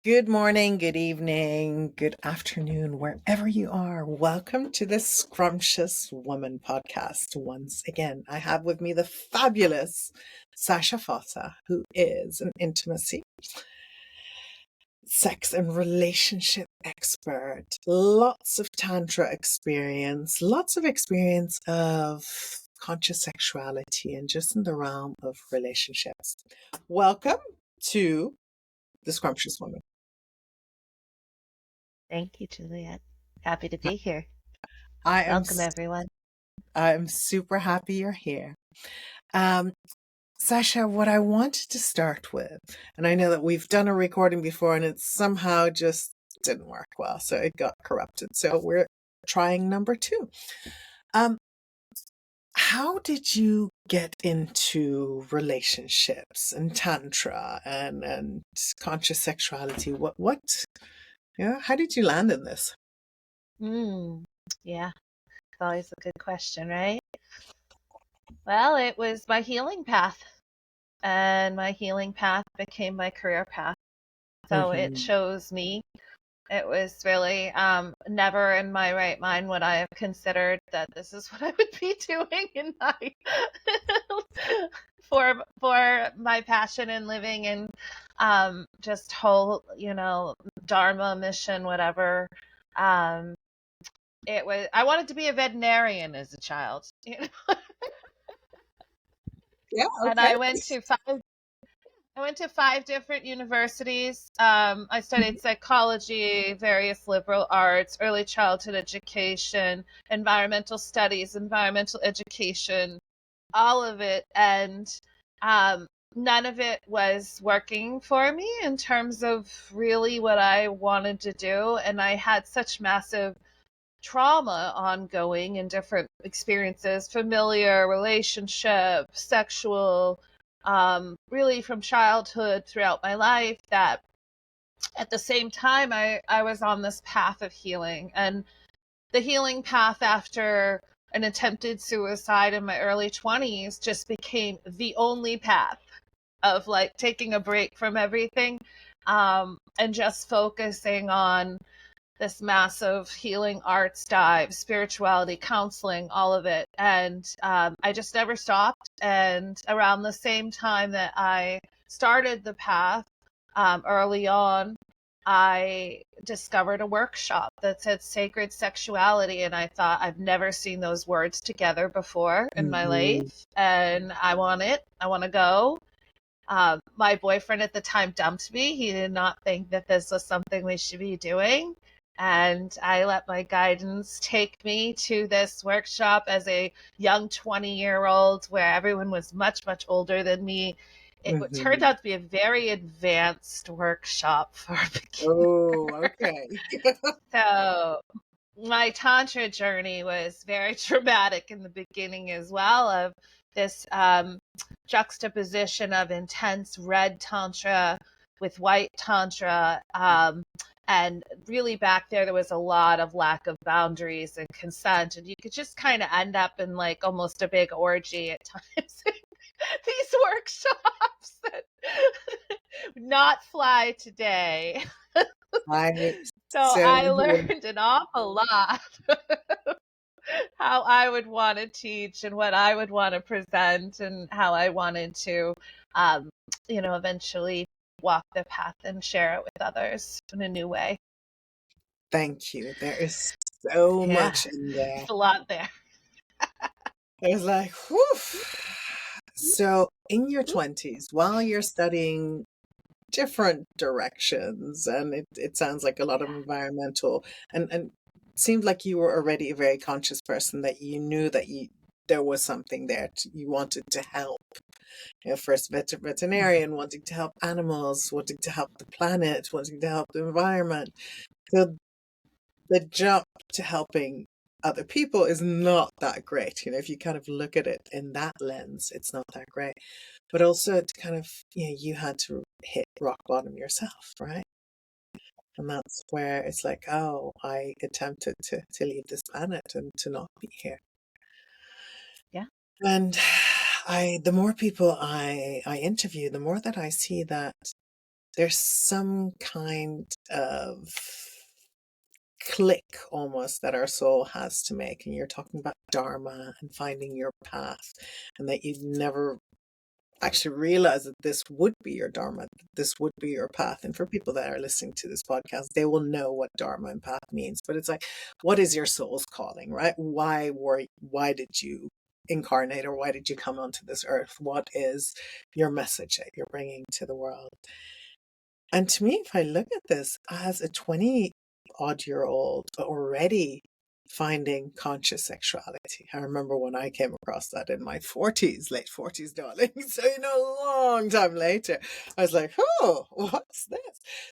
Good morning, good evening, good afternoon, wherever you are. Welcome to the Scrumptious Woman podcast. Once again, I have with me the fabulous Sacha, who is an intimacy, sex, and relationship expert. Lots of Tantra experience, lots of experience of conscious sexuality, and just in the realm of relationships. Welcome to the Scrumptious Woman. Thank you, Juliet. Happy to be here. I am Welcome, everyone. I'm super happy you're here. Um, Sasha, what I wanted to start with, and I know that we've done a recording before and it somehow just didn't work well, so it got corrupted. So we're trying number two. Um, how did you get into relationships and tantra and conscious sexuality? How did you land in this? Yeah, it's always a good question, right? Well, it was my healing path, and my healing path became my career path. So it Mm-hmm. chose me. It was really never in my right mind would I have considered that this is what I would be doing in my for my passion in living and just whole, dharma mission, whatever. Um, it was I wanted to be a veterinarian as a child, Yeah, and okay. I went to five different universities. I studied psychology, various liberal arts, early childhood education, environmental studies, environmental education, all of it. And um, none of it was working for me in terms of really what I wanted to do. And I had such massive trauma ongoing in different experiences, familiar, relationship, sexual, really from childhood throughout my life, that at the same time I was on this path of healing. And the healing path after an attempted suicide in my early 20s just became the only path of like taking a break from everything, and just focusing on this massive healing arts dive, spirituality, counseling, all of it. And I just never stopped. And around the same time that I started the path, early on, I discovered a workshop that said sacred sexuality. And I thought, I've never seen those words together before in my Mm-hmm. life. And I want it. I want to go. My boyfriend at the time dumped me. He did not think that this was something we should be doing. And I let my guidance take me to this workshop as a young 20-year-old where everyone was much, much older than me. It turned Mm-hmm. out to be a very advanced workshop for beginners. Oh, okay. So my Tantra journey was very traumatic in the beginning as well, of this juxtaposition of intense red Tantra with white Tantra. And really back there was a lot of lack of boundaries and consent. And you could just kind of end up in like almost a big orgy at times. These workshops that would not fly today. I So I so hear. learned an awful lot how I would want to teach and what I would want to present and how I wanted to, um, eventually walk the path and share it with others in a new way. Thank you. There is so Yeah, much in there. it's a lot there. It's like, whew. So, in your 20s, while you're studying different directions, and it sounds like a lot of Yeah. environmental, and it seemed like you were already a very conscious person, that you knew that there was something there you wanted to help. First veterinarian, wanting to help animals, wanting to help the planet, wanting to help the environment. So the jump to helping other people is not that great. If you kind of look at it in that lens, it's not that great. But also to kind of, you had to hit rock bottom yourself, right? And that's where it's like, oh, I attempted to leave this planet and to not be here. Yeah. And the more people I interview, the more that I see that there's some kind of click almost that our soul has to make. And you're talking about dharma and finding your path, and that you'd never actually realize that this would be your dharma, that this would be your path. And for people that are listening to this podcast, they will know what dharma and path means. But it's like, what is your soul's calling, right? Why did you incarnate, or why did you come onto this earth? What is your message that you're bringing to the world? And to me, if I look at this as a 20-odd-year-old already finding conscious sexuality, I remember when I came across that in my 40s, late 40s, darling. So, a long time later, I was like, oh, what's this?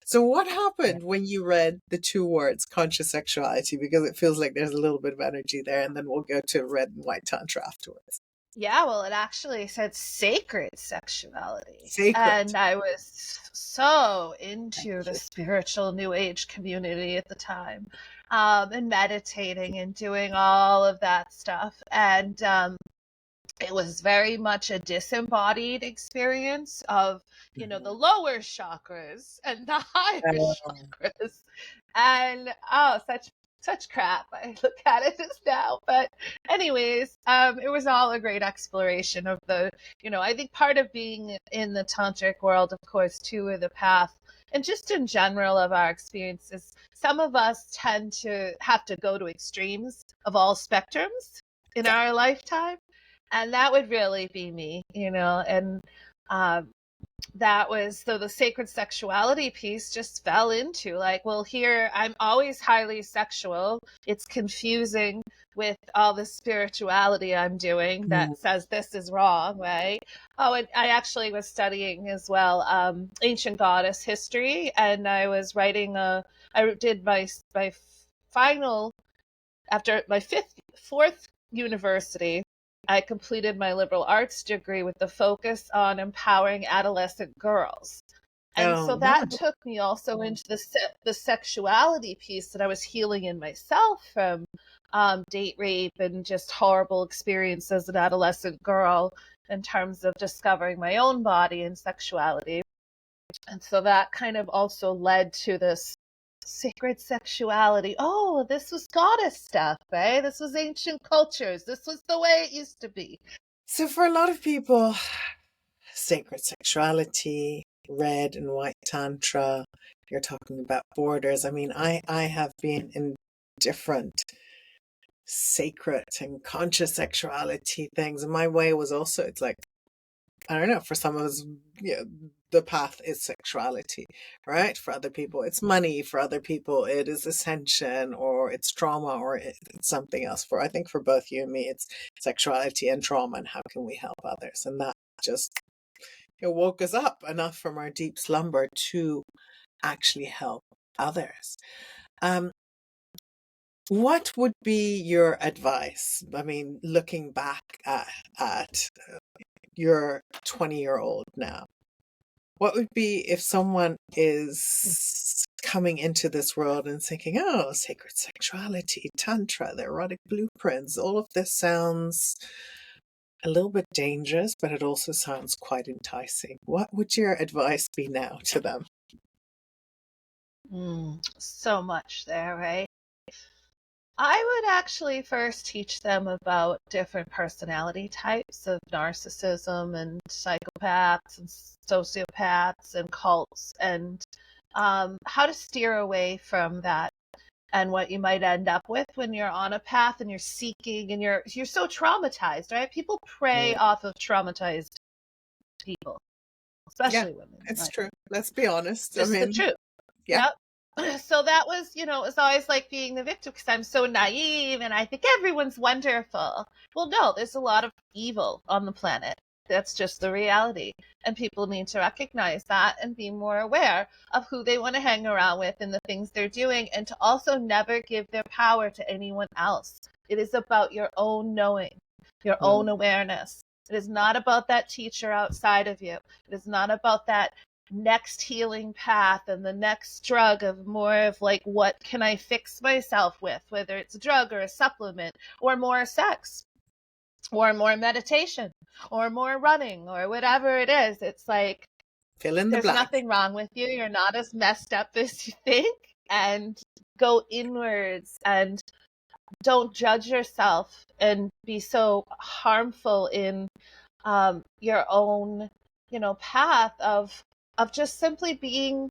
So what happened when you read the two words conscious sexuality? Because it feels like there's a little bit of energy there, and then we'll go to red and white Tantra afterwards. Yeah, well, it actually said sacred sexuality. Sacred. And I was so into Thank the you. spiritual New Age community at the time, and meditating and doing all of that stuff. And it was very much a disembodied experience of, the Mhm. lower chakras and the higher Um, chakras. And oh, such crap. I look at it as now. But anyways, it was all a great exploration of the, I think part of being in the tantric world, of course, too, or the path, and just in general of our experiences, some of us tend to have to go to extremes of all spectrums in yeah. our lifetime. And that would really be me, and um, that was so the sacred sexuality piece just fell into like, well, here I'm always highly sexual. It's confusing with all the spirituality I'm doing Mm. that says this is wrong, right? Oh, and I actually was studying as well ancient goddess history, and I was writing I did my final after my fourth university. I completed my liberal arts degree with the focus on empowering adolescent girls. And Oh, so no. that took me also into the sexuality piece that I was healing in myself from date rape and just horrible experience as an adolescent girl in terms of discovering my own body and sexuality. And so that kind of also led to this sacred sexuality. Oh, this was goddess stuff, right? This was ancient cultures. This was the way it used to be. So for a lot of people, sacred sexuality, red and white tantra, you're talking about borders. I mean, I have been in different sacred and conscious sexuality things, and my way was also, it's like, I don't know, for some of us, the path is sexuality, right? For other people, it's money. For other people, it is ascension, or it's trauma, or it's something else. I think for both you and me, it's sexuality and trauma, and how can we help others? And that just, it woke us up enough from our deep slumber to actually help others. Um, what would be your advice? I mean, looking back at your 20-year-old now, what would be if someone is coming into this world and thinking, oh, sacred sexuality, tantra, the erotic blueprints, all of this sounds a little bit dangerous, but it also sounds quite enticing. What would your advice be now to them? So much there, right? I would actually first teach them about different personality types of narcissism and psychopaths and sociopaths and cults, and how to steer away from that and what you might end up with when you're on a path and you're seeking and you're so traumatized, right? People prey Mm. off of traumatized people, Yeah, especially women. it's Like, true. Let's be honest. I just the mean, truth. yeah. Yep. So that was, it was always like being the victim because I'm so naive and I think everyone's wonderful. Well, no, there's a lot of evil on the planet. That's just the reality. And people need to recognize that and be more aware of who they want to hang around with and the things they're doing, and to also never give their power to anyone else. It is about your own knowing, your Mm. own awareness. It is not about that teacher outside of you. It is not about that next healing path and the next drug of more of like, what can I fix myself with, whether it's a drug or a supplement or more sex or more meditation or more running or whatever it is. It's like Fill in the There's blank. nothing wrong with you. You're not as messed up as you think. And go inwards and don't judge yourself and be so harmful in your own, path of just simply being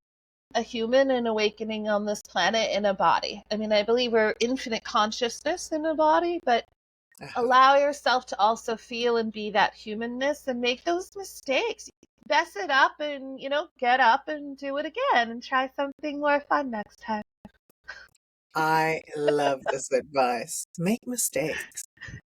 a human and awakening on this planet in a body. I mean, I believe we're infinite consciousness in a body, but Uh-huh. allow yourself to also feel and be that humanness and make those mistakes. Mess it up and, get up and do it again and try something more fun next time. I love this advice. Make mistakes.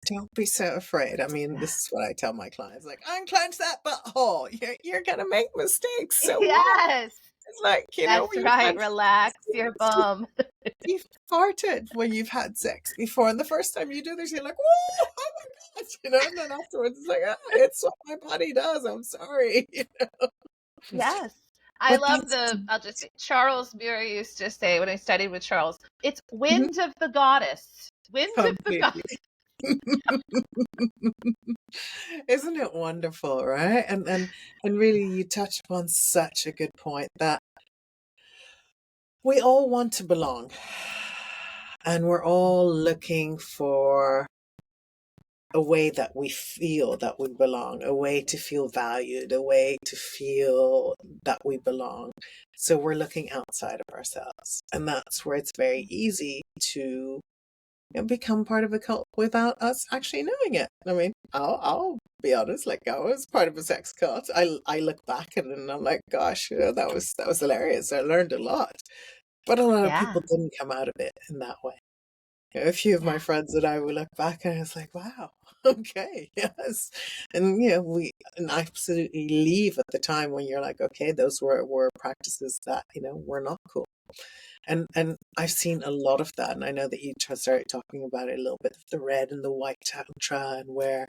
Don't be so afraid. I mean, Yeah. this is what I tell my clients, like, unclench that butthole. You're going to make mistakes. So what? Yes, It's like, when that's you've right. had Relax your sex, bum. you've farted when you've had sex before. And the first time you do this, you're like, whoa, oh my God, and then afterwards it's like, it's what my body does. I'm sorry. Yes. I But love that's I'll just say, Charles Muir used to say when I studied with Charles, it's mhm, wind of the goddess. Wind of the goddess. completely. Isn't it wonderful, right? And really you touch upon such a good point that we all want to belong. And we're all looking for a way that we feel that we belong, a way to feel valued, a way to feel that we belong. So we're looking outside of ourselves. And that's where it's very easy to become part of a cult without us actually knowing it. I mean, I'll be honest, like I was part of a sex cult. I look back at it and I'm like, gosh, that was hilarious. I learned a lot. But a lot of Yeah. people didn't come out of it in that way. A few of my Yeah. friends and I will look back and it's like, wow, okay, yes. And we absolutely leave at the time when you're like, okay, those were practices that, were not cool. And I've seen a lot of that, and I know that you started talking about it a little bit, the red and the white tantra, and where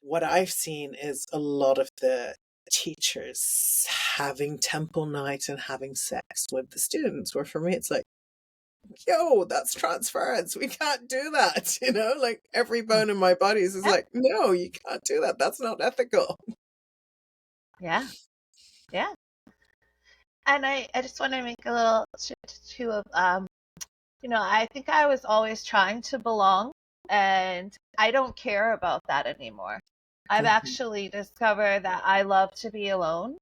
what I've seen is a lot of the teachers having temple night and having sex with the students, where for me it's like, yo, that's transference. We can't do that. Like every Mm. bone in my body is Yeah. like, no, you can't do that. That's not ethical. Yeah. Yeah. And I just want to make a little shift too of I think I was always trying to belong and I don't care about that anymore. I've Mhm. actually discovered that I love to be alone.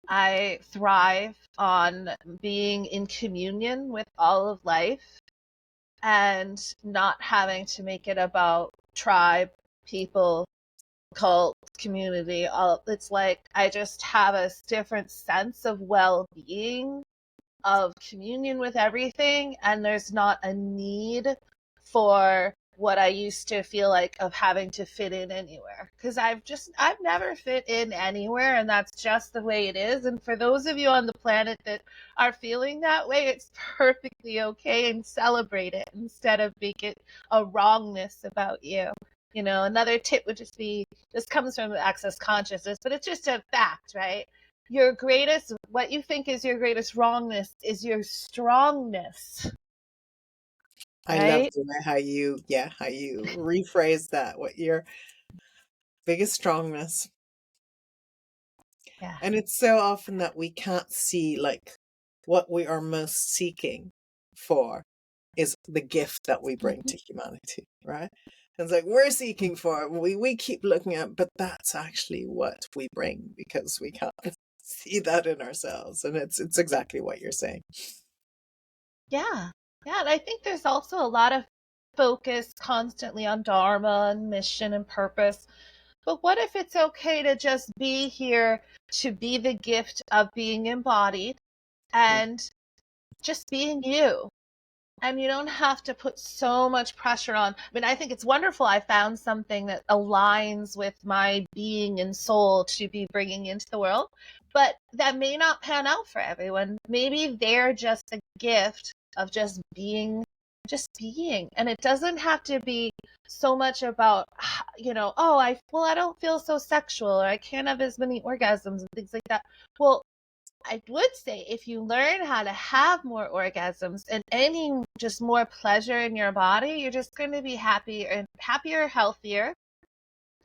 I thrive on being in communion with all of life and not having to make it about tribe, people, cult, community. All it's like I just have a different sense of well-being, of communion with everything, and there's not a need for what I used to feel like of having to fit in anywhere, because I've never fit in anywhere, and that's just the way it is. And for those of you on the planet that are feeling that way, it's perfectly okay, and celebrate it instead of make it a wrongness about you. Another tip would just be, this comes from access consciousness, but it's just a fact, right? What you think is your greatest wrongness is your strongness, I love right? the way how you rephrase that. What your biggest strongness. Yeah. And it's so often that we can't see like what we are most seeking for is the gift that we bring Mhm. to humanity, right? It's like we're seeking for it. We keep looking at, but that's actually what we bring because we can't see that in ourselves. And it's exactly what you're saying. Yeah. Yeah. And I think there's also a lot of focus constantly on dharma and mission and purpose. But what if it's okay to just be here, to be the gift of being embodied and just being you? And you don't have to put so much pressure on. I mean, I think it's wonderful. I found something that aligns with my being and soul to be bringing into the world, but that may not pan out for everyone. Maybe they're just a gift of just being, just being. And it doesn't have to be so much about, oh, I don't feel so sexual, or I can't have as many orgasms and things like that. Well, I would say if you learn how to have more orgasms and any just more pleasure in your body, you're just going to be happier, healthier,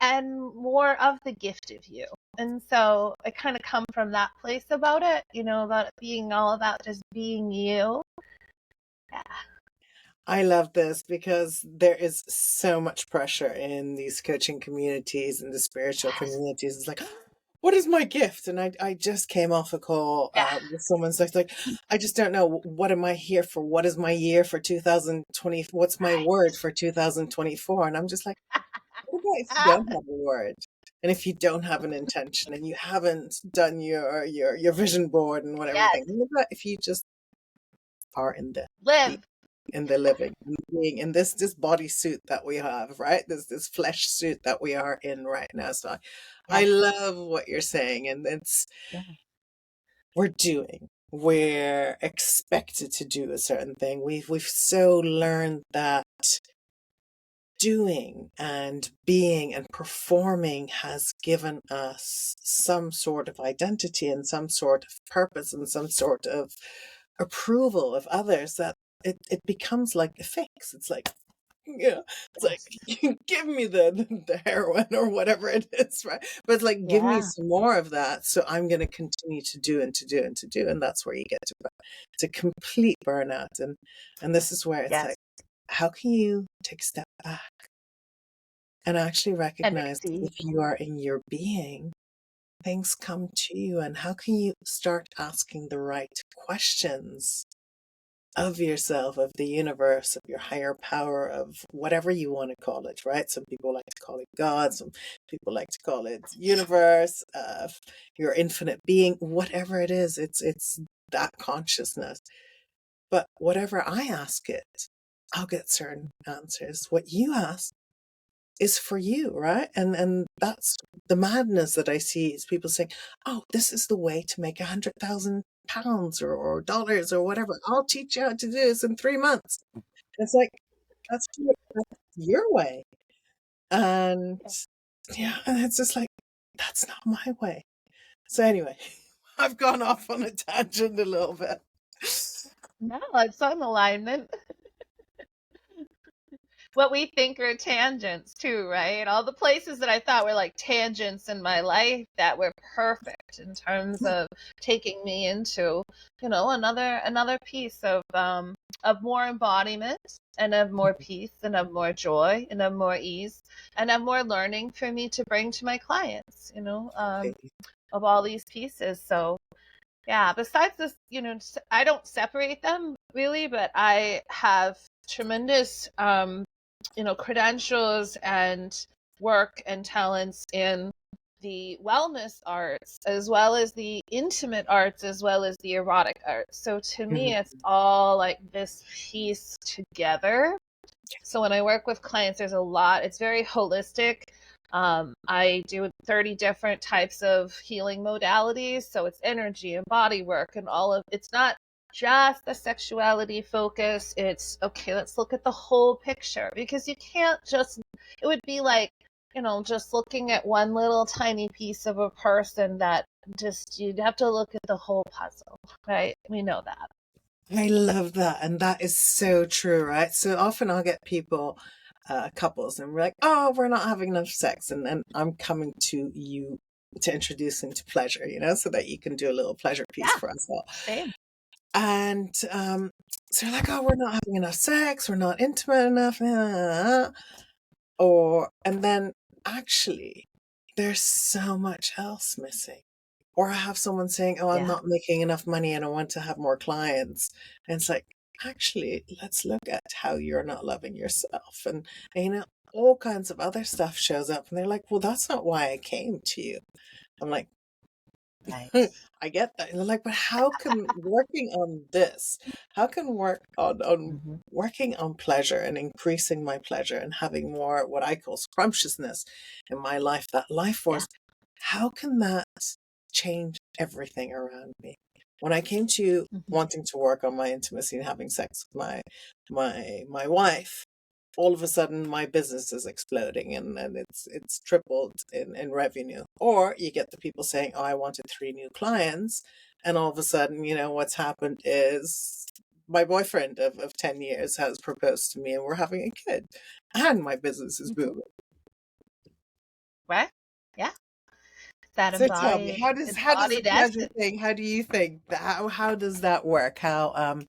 and more of the gift of you. And so I kind of come from that place about it, about it being all about just being you. Yeah. I love this because there is so much pressure in these coaching communities and the spiritual Yes. communities. It's like, what is my gift? And I just came off a call Yeah. with someone. So it's like, I just don't know. What am I here for? What is my year for 2020? What's my Right. word for 2024? And I'm just like, what about if you Ah, don't have a word? And if you don't have an intention and you haven't done your vision board and what yes. everything, what about if you just are in the Live. in the living, in being in this body suit that we have, right? This flesh suit that we are in right now. So I Yes. love what you're saying, and it's Yeah. we're expected to do a certain thing. We've so learned that doing and being and performing has given us some sort of identity and some sort of purpose and some sort of approval of others, that it becomes like a fix. It's like, yeah, it's like, Yes. give me the heroin or whatever it is, right? But it's like, give me Yeah. some more of that, so I'm going to continue to do and to do and to do, and that's where you get to complete burnout. And this is where it's Yes. like, how can you take a step back and actually And recognize receive. if you are in your being, things come to you, and how can you start asking the right questions of yourself, of the universe, of your higher power, of whatever you want to call it, right? Some people like to call it God, some people like to call it universe, your infinite being, whatever it is, it's that consciousness. But whatever I ask it, I'll get certain answers. What you ask is for you, right? And that's the madness that I see, is people saying, "Oh, this is the way to make £100,000 or dollars or whatever. I'll teach you how to do this in 3 months." It's like, that's your way, and Yeah. yeah, and it's just like, that's not my way. So anyway, I've gone off on a tangent a little bit. No, it's on alignment. What we think are tangents too, right? All the places that I thought were like tangents in my life that were perfect in terms of taking me into, another piece of more embodiment and of more peace and of more joy and of more ease and of more learning for me to bring to my clients, of all these pieces. So yeah, besides this, I don't separate them really, but I have tremendous credentials and work and talents in the wellness arts as well as the intimate arts as well as the erotic arts. So to me, Mhm. it's all like this piece together. So when I work with clients, there's a lot, it's very holistic. I do 30 different types of healing modalities. So it's energy and body work and it's not just the sexuality focus. It's okay, let's look at the whole picture, because you can't just, it would be like, just looking at one little tiny piece of a person that just, you'd have to look at the whole puzzle, right? We know that. I love that. And that is so true, right? So often I'll get people, couples, and we're like, oh, we're not having enough sex. And then I'm coming to you to introduce them to pleasure, so that you can do a little pleasure piece Yeah, for us all. same. And so you're like, oh, we're not having enough sex. We're not intimate enough. And then actually, there's so much else missing. Or I have someone saying, "Oh, I'm Yeah. not making enough money and I want to have more clients." And it's like, actually, let's look at how you're not loving yourself. And all kinds of other stuff shows up. And they're like, "Well, that's not why I came to you." I'm like, Right. I get that. And they're like, but how can working on this, how can work on Hmm. working on pleasure and increasing my pleasure and having more what I call scrumptiousness in my life, that life Yeah. force, how can that change everything around me? When I came to Hmm. wanting to work on my intimacy and having sex with my wife, all of a sudden my business is exploding, and it's tripled in revenue. Or you get the people saying, oh, I wanted 3 new clients, and all of a sudden, what's happened is my boyfriend of 10 years has proposed to me and we're having a kid and my business is Hmm. booming. right? Yeah. That So tell me, how does the embodied pleasure essence. thing, how do you think that, how does that work? How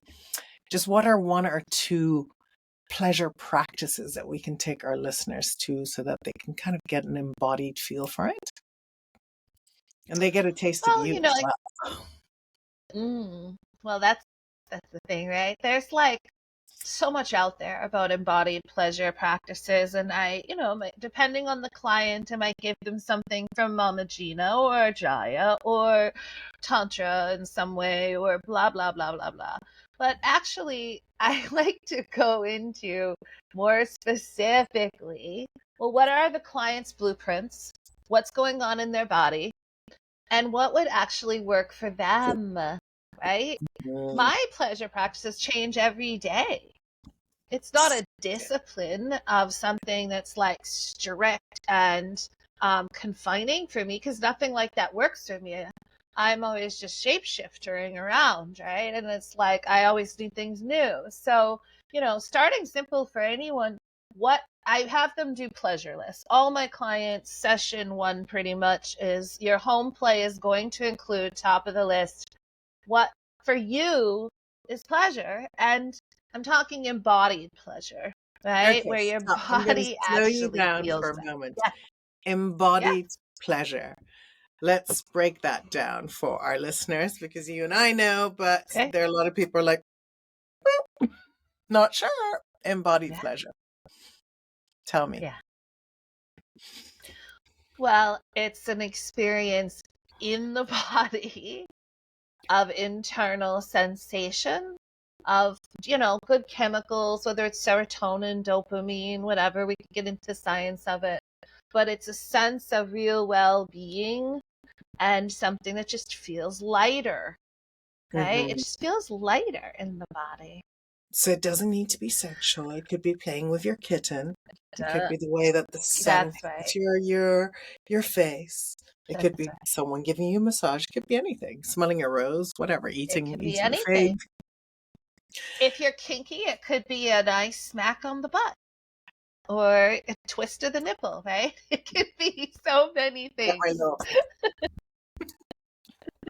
just what are one or two pleasure practices that we can take our listeners to so that they can kind of get an embodied feel for it and they get a taste of Well, you as like, well? well, that's the thing, right? There's like so much out there about embodied pleasure practices, and depending on the client, I might give them something from Mama Gina or Jaya or Tantra in some way, or blah blah blah blah blah. But actually, I like to go into more specifically, well, what are the client's blueprints? What's going on in their body? And what would actually work for them, right? Mm, My pleasure practices change every day. It's not a discipline of something that's like strict and confining for me, because nothing like that works for me. I'm always just shapeshifting around, right? And it's like I always need things new. So, starting simple for anyone, what I have them do pleasure lists. All my clients, session one pretty much is your home play is going to include top of the list what for you is pleasure. And I'm talking embodied pleasure, right? okay, Where your stop. I'm going to body slow you actually down feels for a that. moment. Yeah. Yeah. Embodied pleasure. Let's break that down for our listeners because you and I know, but Okay. there are a lot of people are like, not sure. Embodied Yeah. pleasure. Tell me. Yeah. Well, it's an experience in the body of internal sensation of, good chemicals, whether it's serotonin, dopamine, whatever. We can get into science of it. But it's a sense of real well-being and something that just feels lighter, right? It Hmm. just feels lighter in the body. So it doesn't need to be sexual. It could be playing with your kitten. It could Duh. be the way that the sun That's hits right. your face. It could That's be right. someone giving you a massage. It could be anything. Smelling a rose, whatever. It Eating can be eating a anything. fig. If you're kinky, it could be a nice smack on the butt or a twist of the nipple, right? It could be so many Yeah, I things. know.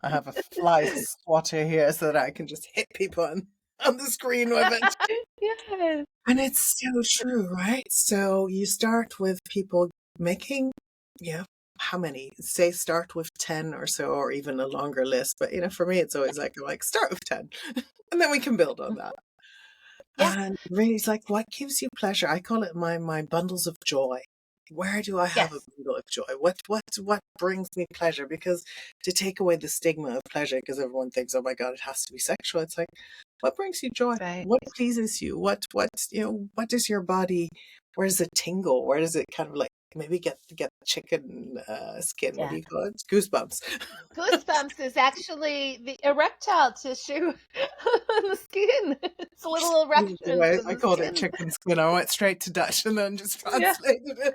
I have a fly swatter here so that I can just hit people on the screen with it. Yes. And it's so true, right? So you start with people making, yeah, how many? Say start with 10 or so, or even a longer list. But, for me, it's always like start with 10 and then we can build on that. Yeah. And really, it's like, what gives you pleasure? I call it my bundles of joy. Where do I have a Yes. bundle of joy? What brings me pleasure? Because to take away the stigma of pleasure, because everyone thinks, oh my God, it has to be sexual. It's like, what brings you joy? Right. What pleases you? What does your body? Where does it tingle? Where does it kind of like maybe get chicken skin? What do Yeah. you call it? Goosebumps. Goosebumps is actually the erectile tissue on the skin. It's little The erections way in I the called it skin. chicken skin, I went straight to Dutch and then just Yeah. translated it.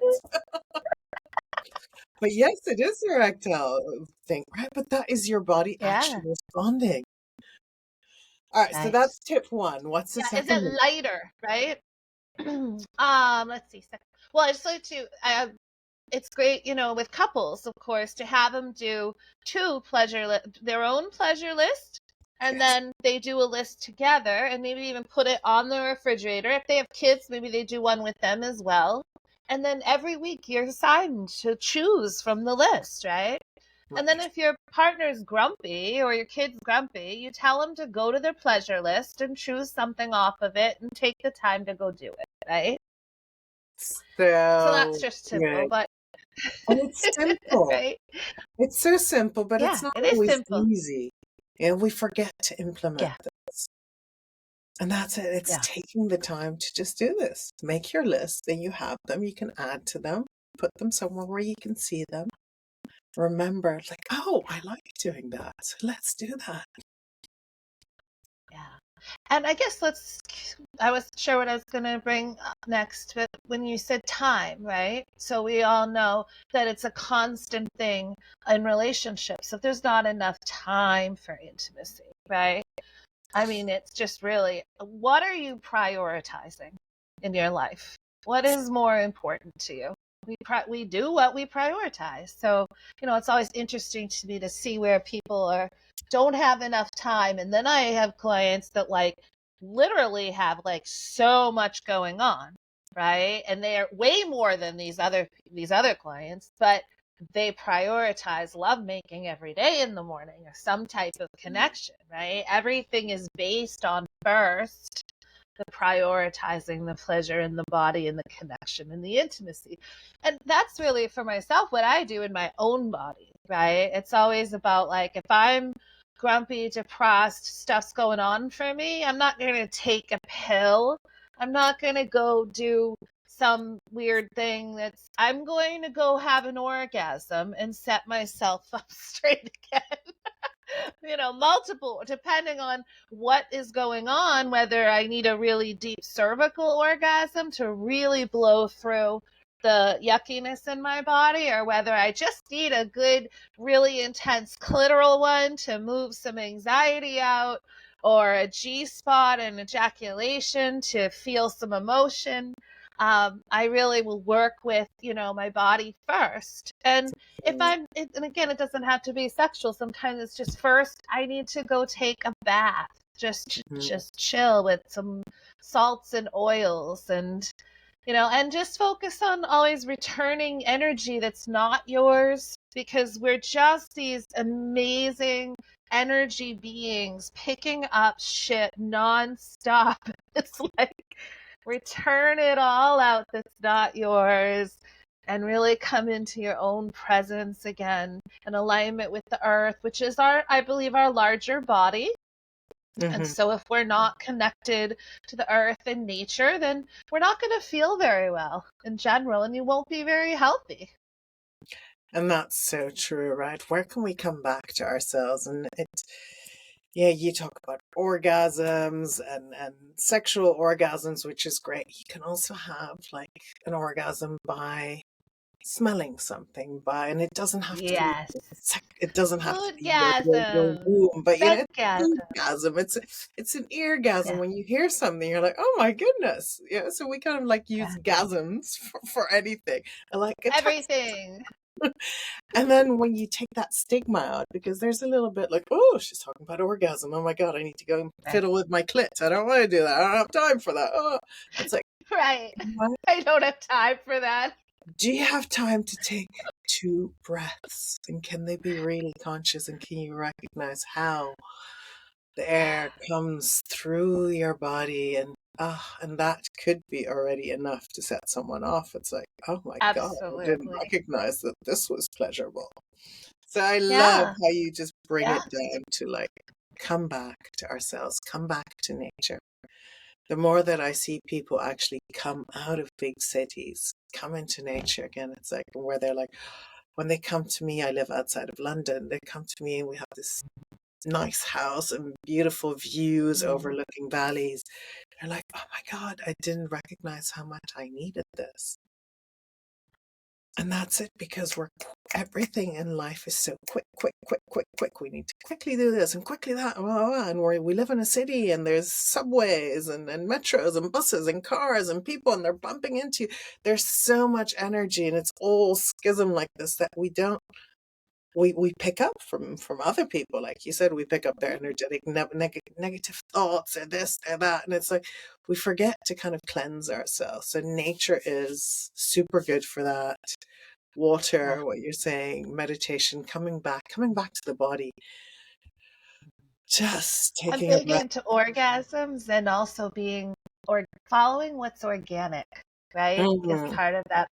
But yes, it is the erectile thing, right? But that is your body Yeah. actually responding. All right, so Right. that's tip one. What's the Yeah. Is second it one? lighter, right? Let's see. Well, I just like to. It's great, with couples, of course, to have them do their own pleasure list, and Yes. then they do a list together, and maybe even put it on the refrigerator. If they have kids, maybe they do one with them as well. And then every week you're assigned to choose from the list, right? And then Right. if your partner's grumpy or your kid's grumpy, you tell them to go to their pleasure list and choose something off of it and take the time to go do it, right? So that's So just simple, good. but And it's simple. right? It's so simple, but it's Yeah, not it is always simple. easy. And we forget to implement Yeah, this. And that's it. It's yeah, taking the time to just do this. Make your list, then you have them. You can add to them, put them somewhere where you can see them. Remember, like, oh, I like doing that. So let's do that. yeah. And I guess I wasn't sure what I was going to bring up next, but when you said time, right? So we all know that it's a constant thing in relationships. If there's not enough time for intimacy, right? I mean, it's just really, what are you prioritizing in your life? What is more important to you? we do what we prioritize. So, it's always interesting to me to see where people don't have enough time. And then I have clients that like literally have like so much going on, right? And they are way more than these other clients, but they prioritize lovemaking every day in the morning or some type of connection, right? Everything is based on first the prioritizing the pleasure in the body and the connection and the intimacy. And that's really for myself what I do in my own body, right? It's always about like if I'm grumpy, depressed, stuff's going on for me, I'm not going to take a pill. I'm not going to go do some weird thing I'm going to go have an orgasm and set myself up straight again. Multiple, depending on what is going on, whether I need a really deep cervical orgasm to really blow through the yuckiness in my body, or whether I just need a good, really intense clitoral one to move some anxiety out, or a G spot and ejaculation to feel some emotion. I really will work with, my body first. And and again, it doesn't have to be sexual. Sometimes it's just first, I need to go take a bath, just chill with some salts and oils and just focus on always returning energy that's not yours, because we're just these amazing energy beings picking up shit nonstop. It's like, return it all out that's not yours and really come into your own presence again in alignment with the earth, which is I believe, our larger body. And so if we're not connected to the earth and nature, then we're not going to feel very well in general, and you won't be very healthy. And that's so true, right? Where can we come back to ourselves? And you talk about orgasms and sexual orgasms, which is great. You can also have like an orgasm by smelling something, and it doesn't have to be Yes. it doesn't have to be your Foodgasm. womb, but it's Sexgasm. an orgasm. It's an eargasm. Yeah. When you hear something, you're like, oh my goodness. Yeah, so we kind of like use gasms for anything. I like a Everything. and then when you take that stigma out, because there's a little bit like, oh, she's talking about orgasm. Oh my God, I need to go and fiddle with my clit. I don't want to do that. I don't have time for that. Oh, it's like, Right. what? I don't have time for that. Do you have time to take 2 breaths? And can they be really conscious? And can you recognize how the air comes through your body? And that could be already enough to set someone off. It's like, oh my God, I didn't Absolutely. recognize that this was pleasurable. So I love Yeah. how you just bring Yeah. it down to like, come back to ourselves, come back to nature. The more that I see people actually come out of big cities, come into nature again, it's like where they're like, when they come to me, I live outside of London, they come to me and we have this nice house and beautiful views overlooking valleys. They're like, oh my God, I didn't recognize how much I needed this. And that's it, because everything in life is so quick, quick, quick, quick, quick. We need to quickly do this and quickly that. And we live in a city and there's subways and metros and buses and cars and people, and they're bumping into you. There's so much energy, and it's all schism like this that we pick up from other people. Like you said, we pick up their energetic negative thoughts or this or that. And it's like we forget to kind of cleanse ourselves. So nature is super good for that. Water, what you're saying, meditation, coming back to the body. Just I'm taking a big breath. into orgasms and also following what's organic, right? Is part of that.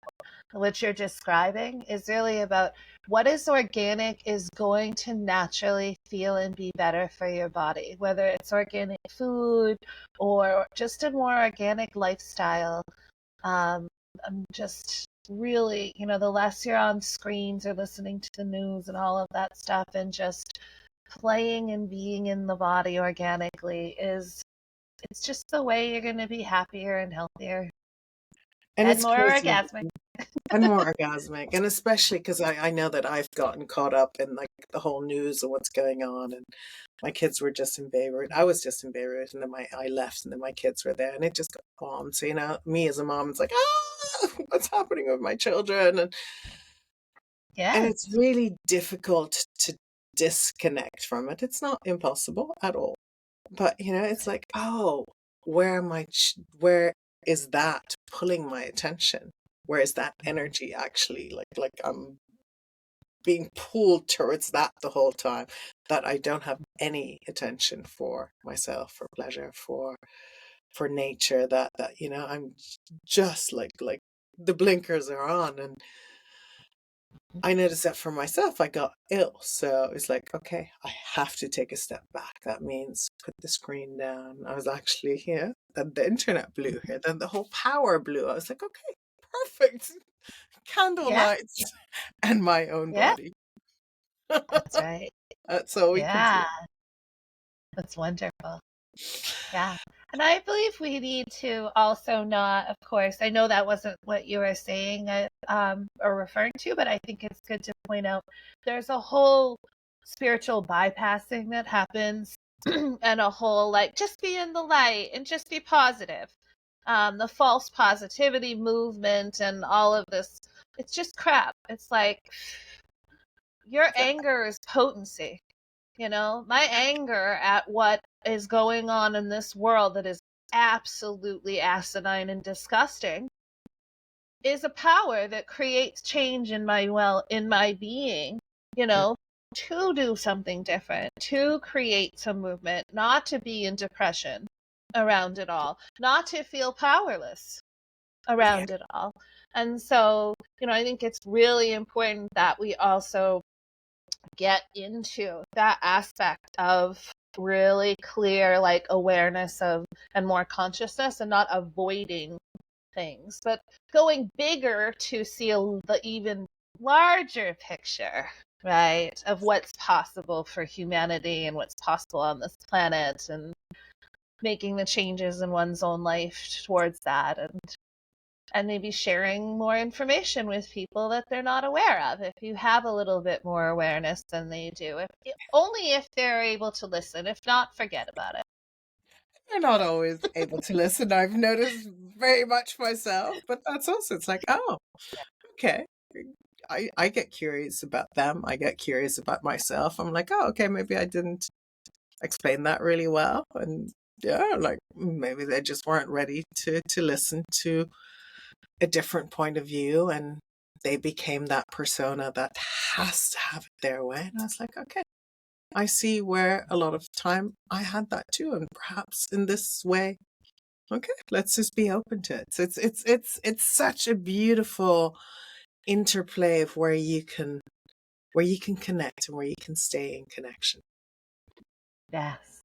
What you're describing is really about what is organic is going to naturally feel and be better for your body, whether it's organic food or just a more organic lifestyle. I'm just really, the less you're on screens or listening to the news and all of that stuff, and just playing and being in the body organically it's just the way you're going to be happier and healthier. And And it's more crazy. orgasmic. And more orgasmic. And especially because I know that I've gotten caught up in like the whole news of what's going on. And my kids were just in Beirut. I was just in Beirut, and then I left, and then my kids were there, and it just got bombed. So, me as a mom, it's like, what's happening with my children? And Yes. it's really difficult to disconnect from it. It's not impossible at all. But, it's like, oh, where is that pulling my attention? Where is that energy actually? Like I'm being pulled towards that the whole time, that I don't have any attention for myself, for pleasure, for nature, that I'm just like the blinkers are on. And I noticed that for myself, I got ill. So it's like, okay, I have to take a step back. That means put the screen down. I was actually here. Then the internet blew here. Then the whole power blew. I was like, okay, perfect. Candle Yeah. lights and my own Yeah. body. That's right. That's all we can do. Yeah. That's wonderful. Yeah. And I believe we need to also not, of course, I know that wasn't what you were saying or referring to, but I think it's good to point out there's a whole spiritual bypassing that happens and a whole like just be in the light and just be positive. The false positivity movement and all of this, it's just crap. It's like your anger is potency. My anger at what is going on in this world that is absolutely asinine and disgusting is a power that creates change in my being, to do something different, to create some movement, not to be in depression around it all, not to feel powerless Yeah. around it all. And so, I think it's really important that we also get into that aspect of really clear like awareness of and more consciousness, and not avoiding things but going bigger to see the even larger picture, right, of what's possible for humanity and what's possible on this planet, and making the changes in one's own life towards that, and maybe sharing more information with people that they're not aware of if you have a little bit more awareness than they do, only if they're able to listen. If not, forget about it. They're not always able to listen. I've noticed very much myself, but that's also, it's like, oh, okay. I get curious about them. I get curious about myself. I'm like, oh, okay, maybe I didn't explain that really well. And yeah, like maybe they just weren't ready to listen to a different point of view, and they became that persona that has to have it their way. And I was like, okay, I see where a lot of time I had that too, and perhaps in this way, okay, let's just be open to it. So it's such a beautiful interplay of where you can connect and where you can stay in connection. Yes.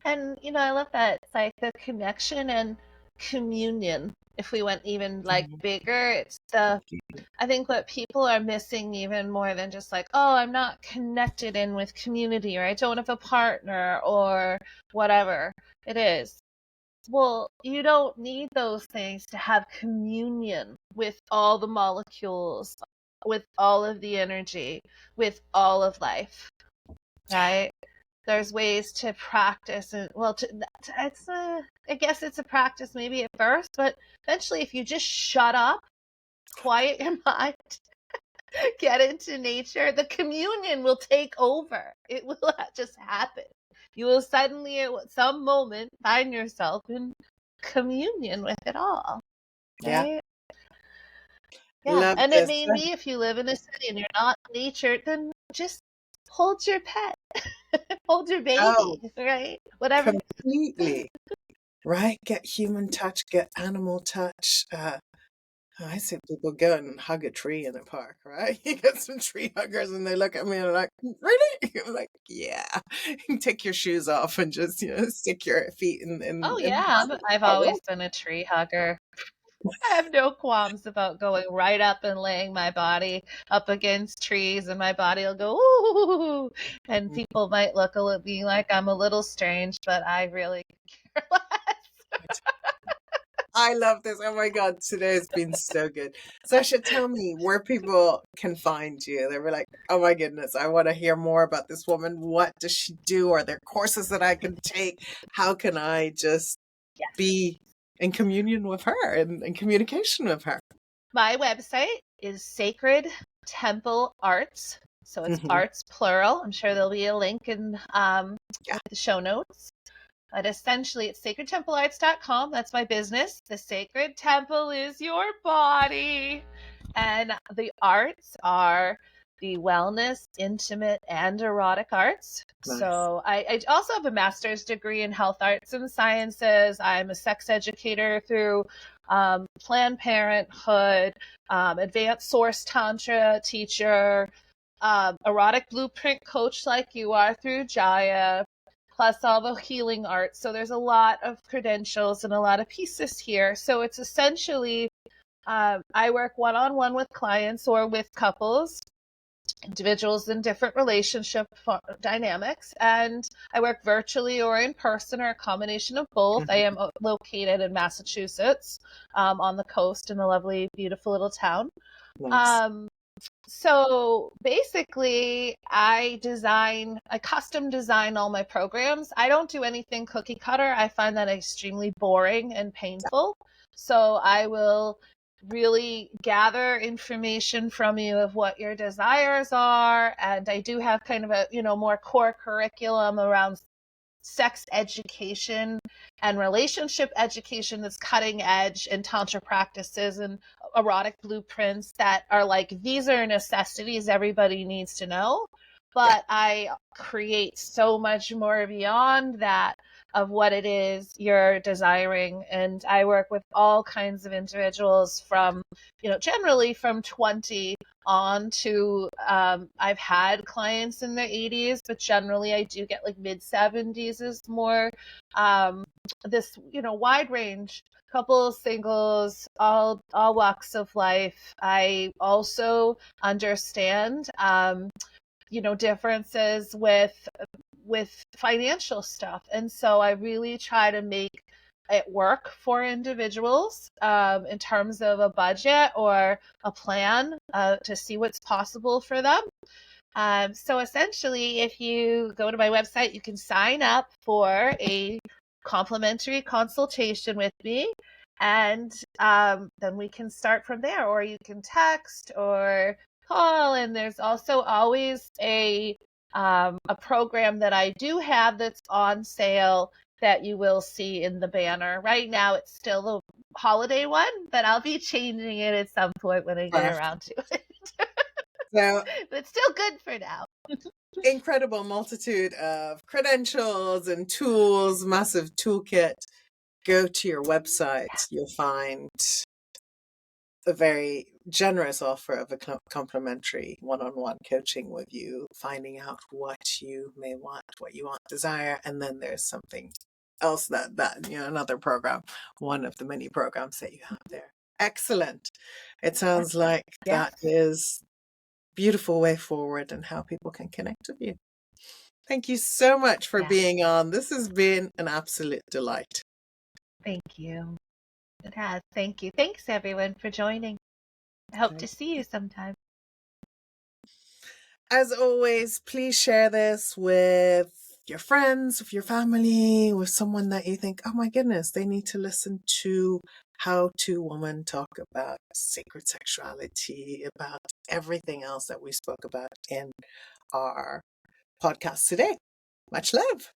And I love that. It's like the connection and communion. If we went even like Mhm. bigger, it's the I think what people are missing even more than just like, oh, I'm not connected in with community, or I don't have a partner, or whatever it is. Well, you don't need those things to have communion with all the molecules, with all of the energy, with all of life, right? There's ways to practice, and it's I guess it's a practice maybe at first, but eventually if you just shut up, quiet your mind, get into nature, the communion will take over. It will just happen. You will suddenly at some moment find yourself in communion with it all, Yeah, right? Yeah, love and it this. may be if you live in a city and you're not nature, then just hold your pet, hold your Oh, baby, right? Whatever. completely. Right? Get human touch, get animal touch. I see people go and hug a tree in a park, right? You get some tree huggers and they look at me and they're like, really? I'm like, yeah. Take your shoes off and just, stick your feet Oh in the yeah, garden. I've I will. always been a tree hugger. I have no qualms about going right up and laying my body up against trees, and my body will go ooh, and people might look at me like I'm a little strange, but I really care less. I love this. Oh my God, today has been so good. Sasha, tell me where people can find you. They were like, oh my goodness, I want to hear more about this woman. What does she do? Are there courses that I can take? How can I just Yes. be in communion with her and in communication with her? My website is Sacred Temple Arts. So it's arts plural. I'm sure there'll be a link in with the show notes. But essentially, it's sacredtemplearts.com. That's my business. The sacred temple is your body. And the arts are the wellness, intimate, and erotic arts. Nice. So I also have a master's degree in health arts and sciences. I'm a sex educator through Planned Parenthood, advanced source Tantra teacher, erotic blueprint coach like you are through Jaya, plus all the healing arts. So there's a lot of credentials and a lot of pieces here. So it's essentially, I work one-on-one with clients or with couples, individuals in different relationship dynamics, and I work virtually or in person or a combination of both. I am located in Massachusetts, on the coast in a lovely, beautiful little town. Nice. So basically, I custom design all my programs. I don't do anything cookie cutter. I find that extremely boring and painful. So I will really gather information from you of what your desires are. And I do have kind of a, more core curriculum around sex education and relationship education that's cutting edge, and Tantra practices and erotic blueprints that are like, these are necessities everybody needs to know. But I create so much more beyond that of what it is you're desiring. And I work with all kinds of individuals from, generally from 20 on to, I've had clients in their 80s, but generally I do get like mid 70s is more this, wide range, couples, singles, all walks of life. I also understand, differences with financial stuff. And so I really try to make it work for individuals, in terms of a budget or a plan, to see what's possible for them. So essentially, if you go to my website, you can sign up for a complimentary consultation with me, and then we can start from there, or you can text or call. And there's also always a program that I do have that's on sale that you will see in the banner. Right now, it's still the holiday one, but I'll be changing it at some point when I get around to it. So, but it's still good for now. Incredible multitude of credentials and tools, massive toolkit. Go to your website, you'll find a very generous offer of a complimentary one-on-one coaching with you, finding out what you may want, what you want, desire, and then there's something else that another program, one of the many programs that you have there. Excellent. It sounds like that is beautiful way forward and how people can connect with you. Thank you so much for being on. This has been an absolute delight. Thank you. It has. Thank you. Thanks everyone for joining. I hope to see you sometime. As always, please share this with your friends, with your family, with someone that you think, oh my goodness, they need to listen to how two women talk about sacred sexuality, about everything else that we spoke about in our podcast today. Much love.